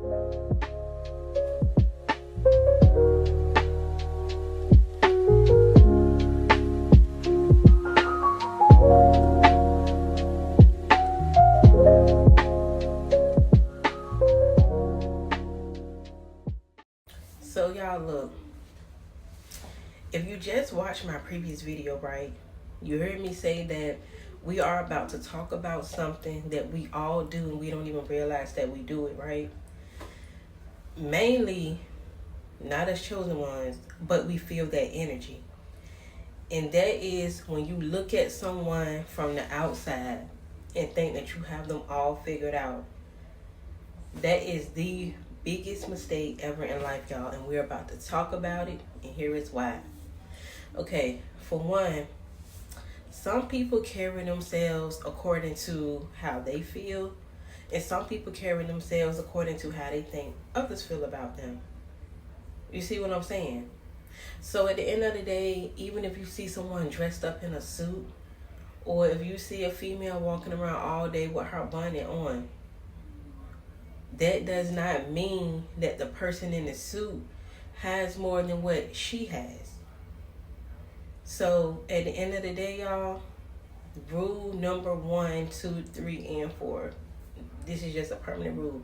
So y'all look, if you just watched my previous video, right, you heard me say that we are about to talk about something that we all do and we don't even realize that we do it, right? Mainly, not as chosen ones, but we feel that energy. And that is when you look at someone from the outside and think that you have them all figured out. That is the biggest mistake ever in life, y'all. And we're about to talk about it, and here is why. Okay, for one, some people carry themselves according to how they feel, and some people carry themselves according to how they think others feel about them. You see what I'm saying? So at the end of the day, even if you see someone dressed up in a suit, or if you see a female walking around all day with her bonnet on, that does not mean that the person in the suit has more than what she has. So at the end of the day, y'all, rule number 1, 2, 3, and 4. This is just a permanent rule.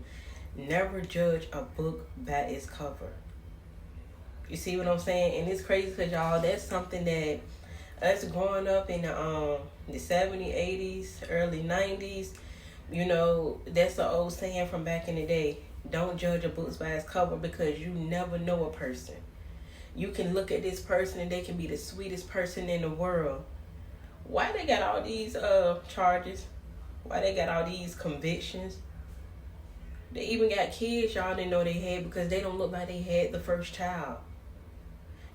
Never judge a book by its cover. You see what I'm saying? And it's crazy because y'all, that's something that us growing up in the 70s, 80s, early 90s, you know, that's the old saying from back in the day. Don't judge a book by its cover, because you never know a person. You can look at this person and they can be the sweetest person in the world. Why they got all these charges? Why they got all these convictions? They even got kids y'all didn't know they had because they don't look like they had the first child.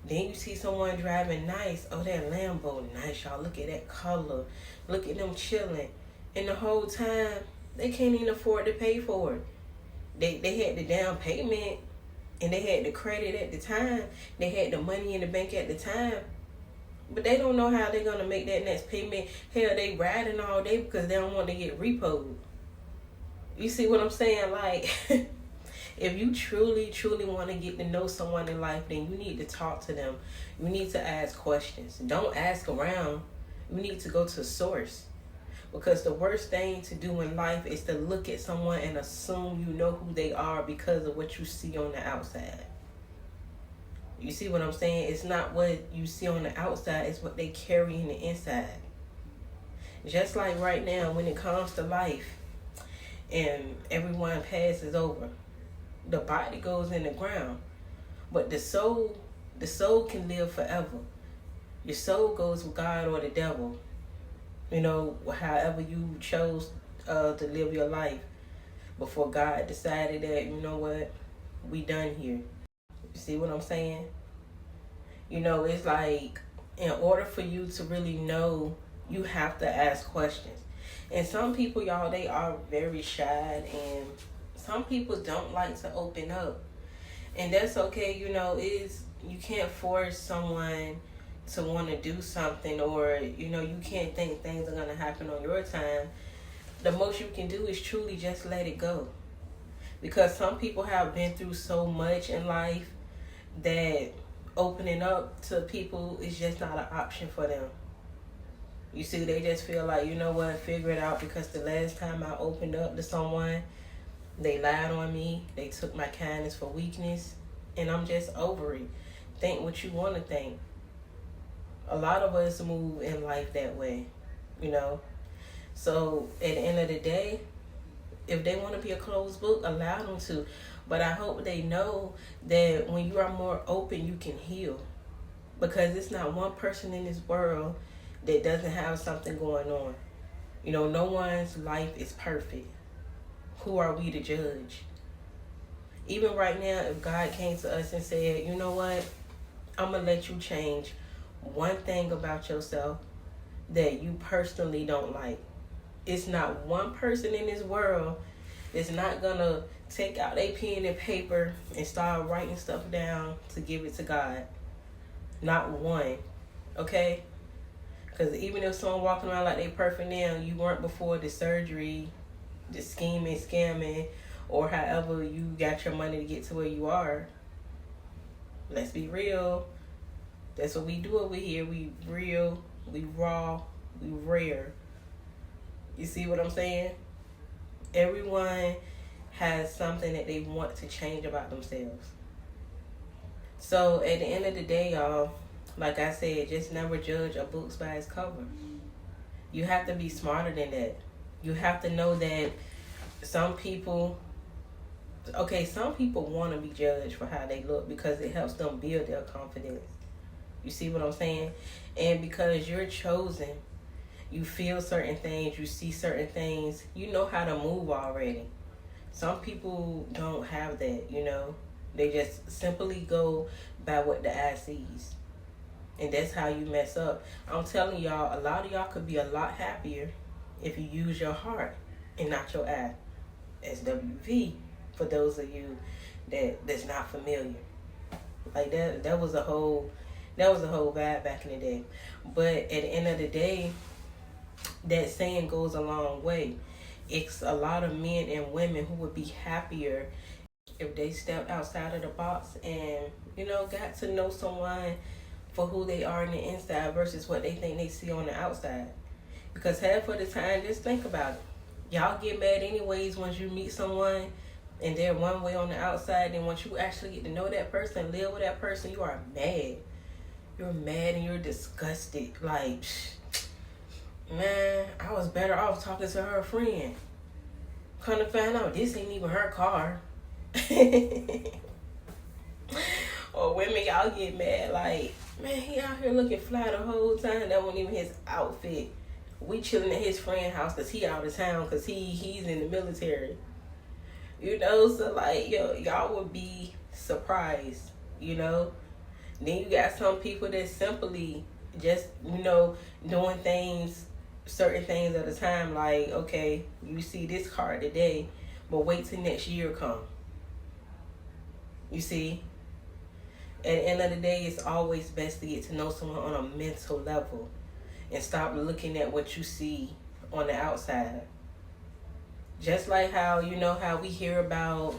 Then you see someone driving nice. Oh, that Lambo nice, y'all. Look at that color. Look at them chilling. And the whole time, they can't even afford to pay for it. They had the down payment and they had the credit at the time. They had the money in the bank at the time. But they don't know how they're going to make that next payment. Hell, they riding all day because they don't want to get repoed. You see what I'm saying? Like, if you truly, truly want to get to know someone in life, then you need to talk to them. You need to ask questions. Don't ask around. You need to go to the source. Because the worst thing to do in life is to look at someone and assume you know who they are because of what you see on the outside. You see what I'm saying? It's not what you see on the outside, it's what they carry in the inside. Just like right now, when it comes to life and everyone passes over, the body goes in the ground, but the soul can live forever. Your soul goes with God or the devil. You know, however you chose to live your life before God decided that, you know what, we done here. You see what I'm saying? You know, it's like, in order for you to really know, you have to ask questions. And some people, y'all, they are very shy, and some people don't like to open up. And that's okay, you know, you can't force someone to want to do something, or, you know, you can't think things are going to happen on your time. The most you can do is truly just let it go. Because some people have been through so much in life that opening up to people is just not an option for them. You see, they just feel like, you know what, figure it out, because the last time I opened up to someone, they lied on me, they took my kindness for weakness, and I'm just over it. Think what you want to think. A lot of us move in life that way, you know. So at the end of the day, if they want to be a closed book, allow them to. But I hope they know that when you are more open, you can heal. Because it's not one person in this world that doesn't have something going on. You know, no one's life is perfect. Who are we to judge? Even right now, if God came to us and said, you know what, I'm going to let you change one thing about yourself that you personally don't like. It's not one person in this world that's not going to take out a pen and paper and start writing stuff down to give it to God. Not one. Okay? Because even if someone walking around like they perfect now, you weren't before the surgery, the scheming, scamming, or however you got your money to get to where you are. Let's be real. That's what we do over here. We real, we raw, we rare. You see what I'm saying? Everyone has something that they want to change about themselves. So at the end of the day, y'all, like I said, just never judge a book by its cover. You have to be smarter than that. You have to know that some people want to be judged for how they look because it helps them build their confidence. You see what I'm saying? And because you're chosen, you feel certain things, you see certain things, you know how to move already. Some people don't have that, you know. They just simply go by what the eye sees. And that's how you mess up. I'm telling y'all, a lot of y'all could be a lot happier if you use your heart and not your eye. SWV, for those of you that's not familiar. Like that was a whole vibe back in the day. But at the end of the day, that saying goes a long way. It's a lot of men and women who would be happier if they stepped outside of the box and, you know, got to know someone for who they are on the inside versus what they think they see on the outside. Because half of the time, just think about it. Y'all get mad anyways once you meet someone and they're one way on the outside. And once you actually get to know that person, live with that person, you are mad. You're mad and you're disgusted. Like, man, I was better off talking to her friend. Come to find out, this ain't even her car. Or women, y'all get mad like, man, he out here looking fly the whole time. That wasn't even his outfit. We chilling at his friend's house because he out of town because he's in the military. You know, so like, y'all would be surprised, you know. Then you got some people that simply just, you know, doing certain things at a time. Like, okay, you see this card today, but wait till next year come. You see? At the end of the day, it's always best to get to know someone on a mental level and stop looking at what you see on the outside. Just like how, you know, how we hear about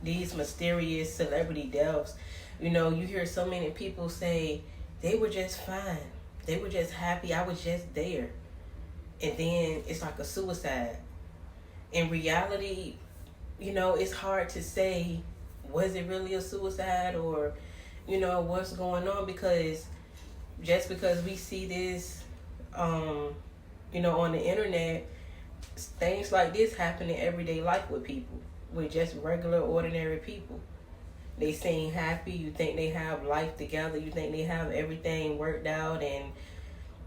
these mysterious celebrity deaths. You know, you hear so many people say, they were just fine. They were just happy. I was just there. And then it's like a suicide. In reality, you know, it's hard to say, was it really a suicide or, you know, what's going on? Because just because we see this, you know, on the internet, things like this happen in everyday life with people, with just regular, ordinary people. They seem happy. You think they have life together. You think they have everything worked out. And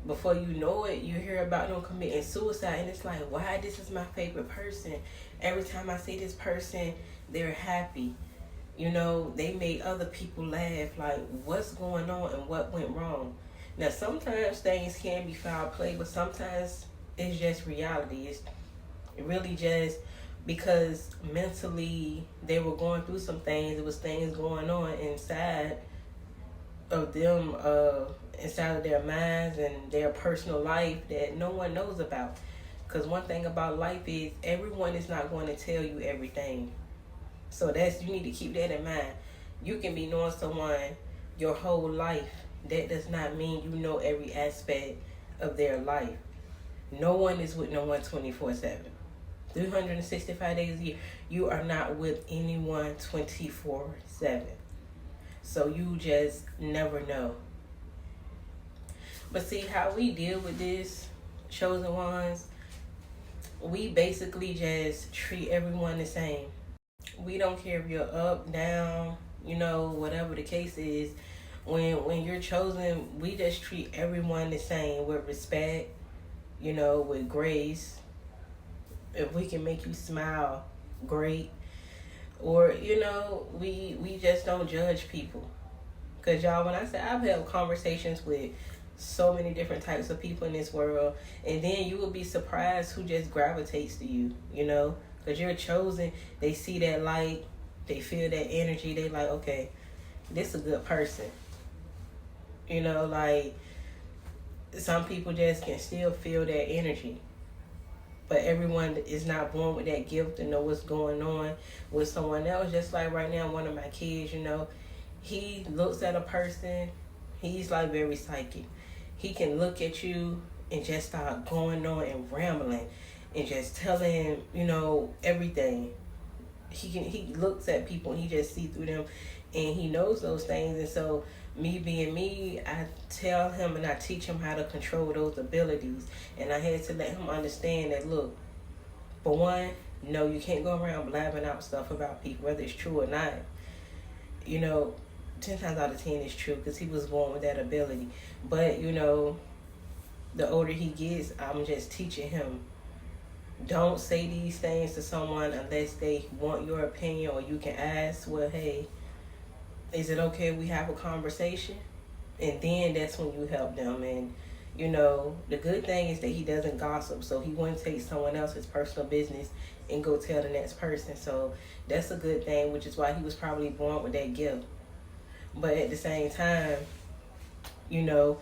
before you know it, you hear about them committing suicide. And it's like, why? This is my favorite person. Every time I see this person, they're happy. You know, they made other people laugh. Like, what's going on and what went wrong? Now, sometimes things can be foul play, but sometimes it's just reality. It's really just because mentally they were going through some things. There was things going on inside of them, inside of their minds and their personal life that no one knows about. Because one thing about life is everyone is not going to tell you everything. So you need to keep that in mind. You can be knowing someone your whole life. That does not mean you know every aspect of their life. No one is with no one 24/7. 365 days a year. You are not with anyone 24/7. So you just never know. But see how we deal with this, chosen ones, we basically just treat everyone the same. We don't care if you're up, down, you know, whatever the case is. When you're chosen, we just treat everyone the same with respect, you know, with grace. If we can make you smile, great. Or, you know, we just don't judge people. Because y'all, when I say I've had conversations with so many different types of people in this world, and then you will be surprised who just gravitates to you, you know. Because you're chosen, they see that light, they feel that energy, they like, okay, this is a good person. You know, like, some people just can still feel that energy. But everyone is not born with that gift to know what's going on with someone else. Just like right now, one of my kids, he looks at a person. He's like very psychic. He can look at you and just start going on and rambling and just telling, everything. He looks at people and he just see through them, and he knows those things. And so me being me, I tell him and I teach him how to control those abilities. And I had to let him understand that, look, for one, no, you can't go around blabbing out stuff about people, whether it's true or not. 10 times out of 10 it's true, because he was born with that ability. But the older he gets, I'm just teaching him, don't say these things to someone unless they want your opinion, or you can ask, well, hey, is it okay if we have a conversation? And then that's when you help them. And the good thing is that he doesn't gossip, so he wouldn't take someone else's personal business and go tell the next person. So that's a good thing, which is why he was probably born with that gift. But at the same time, you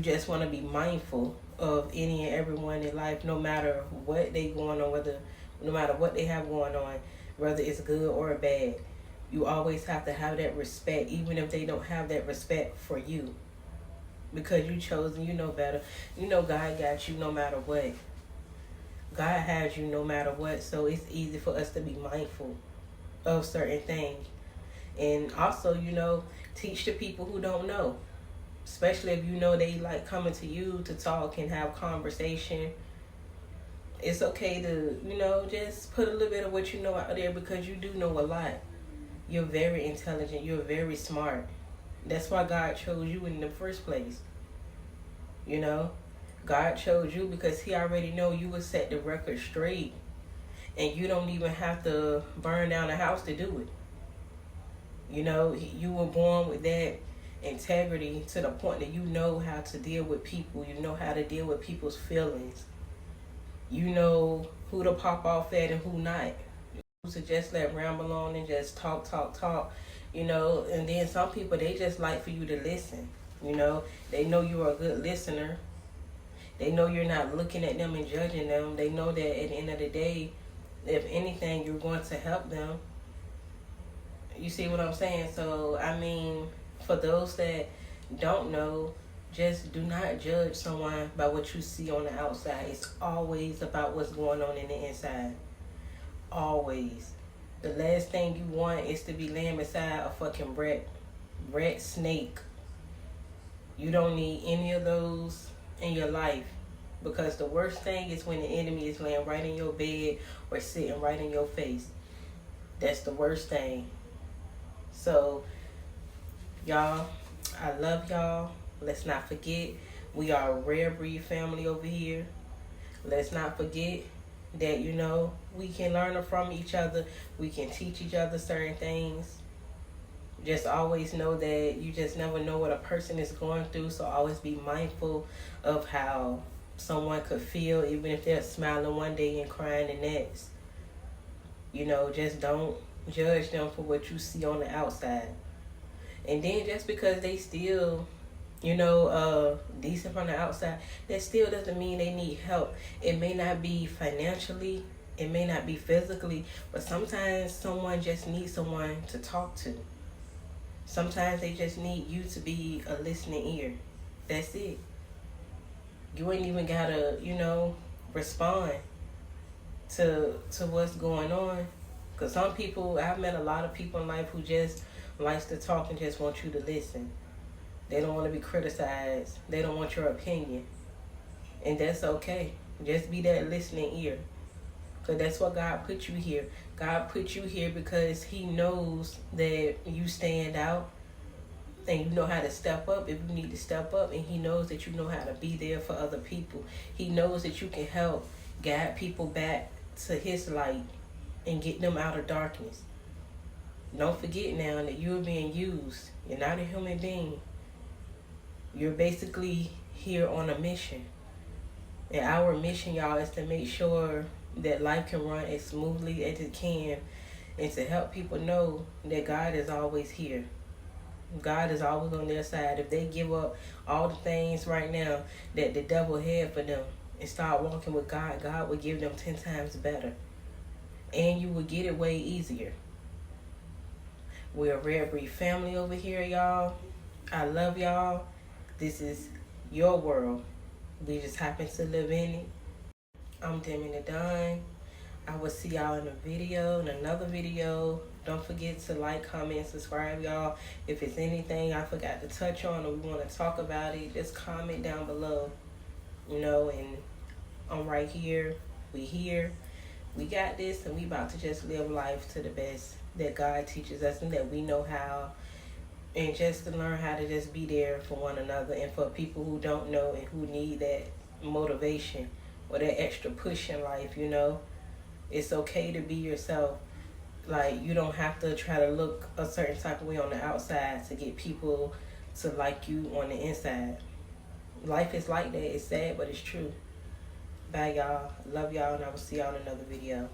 just want to be mindful of any and everyone in life, no matter what they going on, no matter what they have going on, whether it's good or bad. You always have to have that respect, even if they don't have that respect for you. Because you chose and you know better. God got you no matter what. God has you no matter what. So it's easy for us to be mindful of certain things. And also, teach the people who don't know. Especially if they like coming to you to talk and have conversation. It's okay to, just put a little bit of what you know out there, because you do know a lot. You're very intelligent. You're very smart. That's why God chose you in the first place. God chose you because he already know you would set the record straight. And you don't even have to burn down a house to do it. You were born with that integrity to the point that you know how to deal with people. You know how to deal with people's feelings. You know who to pop off at and who not. To just let ramble on and just talk, and then some people, they just like for you to listen. They know you're a good listener. They know you're not looking at them and judging them. They know that at the end of the day, if anything, you're going to help them. You see what I'm saying? So, for those that don't know, just do not judge someone by what you see on the outside. It's always about what's going on in the inside. Always. The last thing you want is to be laying beside a fucking rat snake. You don't need any of those in your life, because the worst thing is when the enemy is laying right in your bed or sitting right in your face. That's the worst thing. So, y'all, I love y'all. Let's not forget, we are a rare breed family over here. Let's not forget that, we can learn from each other. We can teach each other certain things. Just always know that you just never know what a person is going through. So always be mindful of how someone could feel, even if they're smiling one day and crying the next. Just don't judge them for what you see on the outside. And then just because they still decent from the outside, that still doesn't mean they need help. It may not be financially, it may not be physically, but sometimes someone just needs someone to talk to. Sometimes they just need you to be a listening ear. That's it. You ain't even gotta, respond to what's going on. Because some people, I've met a lot of people in life who just likes to talk and just want you to listen. They don't want to be criticized. They don't want your opinion. And that's okay. Just be that listening ear. Because that's what God put you here. God put you here because he knows that you stand out. And you know how to step up if you need to step up. And he knows that you know how to be there for other people. He knows that you can help guide people back to his light and get them out of darkness. Don't forget now that you're being used. You're not a human being. You're basically here on a mission. And our mission, y'all, is to make sure that life can run as smoothly as it can, and to help people know that God is always here. God is always on their side. If they give up all the things right now that the devil had for them, and start walking with God, God will give them 10 times better. And you will get it way easier. We're a Rare Breed family over here, y'all. I love y'all. This is your world. We just happen to live in it. I'm Demi the Don. I will see y'all in another video. Don't forget to like, comment, subscribe, y'all. If it's anything I forgot to touch on or we want to talk about it, just comment down below. You know, and I'm right here. We here. We got this, and we about to just live life to the best that God teaches us and that we know how. And just to learn how to just be there for one another and for people who don't know and who need that motivation or that extra push in life, you know. It's okay to be yourself. Like, you don't have to try to look a certain type of way on the outside to get people to like you on the inside. Life is like that. It's sad, but it's true. Bye, y'all. Love y'all, and I will see y'all in another video.